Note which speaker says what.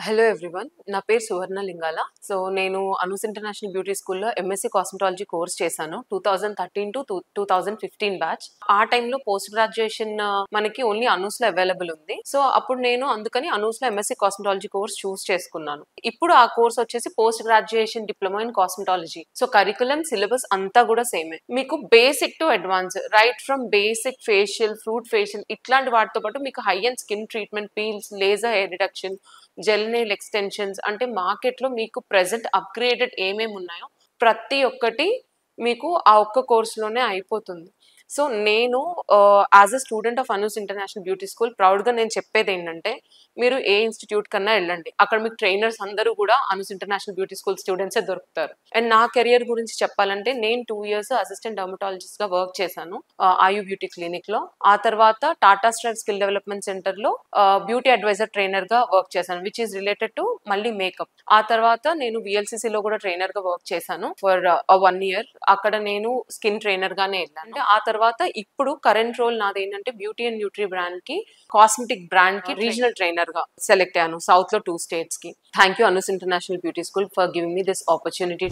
Speaker 1: Hello everyone. నా పేరు సువర్ణ లింగాల. So నేను అనూస్ ఇంటర్నేషనల్ బ్యూటీ స్కూల్లో ఎంఎస్సీ కాస్మెటాలజీ కోర్స్ చేశాను. 2013 టు 2015 బ్యాచ్. ఆ టైంలో పోస్ట్ గ్రాడ్యుయేషన్ మనకి ఓన్లీ అనూస్లో అవైలబుల్ ఉంది. సో అప్పుడు నేను అందుకని అనూస్లో ఎంఎస్సీ కాస్మెటాలజీ కోర్స్ చూస్ చేసుకున్నాను. ఇప్పుడు ఆ కోర్స్ వచ్చేసి post graduation diploma in cosmetology. So curriculum syllabus అంతా కూడా సేమే. మీకు basic to advance, right from basic facial, fruit facial ఇట్లాంటి వాటితో పాటు మీకు high and skin treatment, peels, laser hair reduction, gel nail extensions, అంటే మార్కెట్లో మీకు ప్రెసెంట్ అప్గ్రేడెడ్ ఏమేమి ఉన్నాయో ప్రతి ఒక్కటి మీకు ఆ ఒక్క కోర్సులోనే అయిపోతుంది. సో నేను as a student of Anoos international beauty school ప్రౌడ్గా నేను చెప్పేది ఏంటంటే, మీరు ఏ ఇన్స్టిట్యూట్ కన్నా వెళ్ళండి, అక్కడ మీకు ట్రైనర్స్ అందరూ కూడా అనూస్ ఇంటర్నేషనల్ బ్యూటీ స్కూల్ స్టూడెంట్సే దొరుకుతారు. అండ్ నా కెరియర్ గురించి చెప్పాలంటే, నేను 2 years అసిస్టెంట్ డర్మటాలజిస్ట్గా వర్క్ చేశాను ఆయు బ్యూటీ క్లినిక్లో. ఆ తర్వాత టాటా స్ట్రైవ్ స్కిల్ డెవలప్మెంట్ సెంటర్లో బ్యూటీ అడ్వైజర్ ట్రైనర్గా వర్క్ చేశాను, విచ్ ఈస్ రిలేటెడ్ టు మళ్ళీ మేకప్. ఆ తర్వాత నేను విఎల్సిసిలో కూడా ట్రైనర్గా వర్క్ చేశాను ఫర్ 1 year. అక్కడ నేను స్కిన్ ట్రైనర్గానే వెళ్ళాను. అంటే ఆ తర్వాత ఇప్పుడు కరెంట్ రోల్ నాది ఏంటంటే, బ్యూటీ అండ్ న్యూట్రీ బ్రాండ్ కి, కాస్మెటిక్ బ్రాండ్ కి రీజనల్ ట్రైనర్ గా సెలెక్ట్ అయ్యాను సౌత్ లో 2 states కి. Thank you Anoos international beauty school for giving me this opportunity.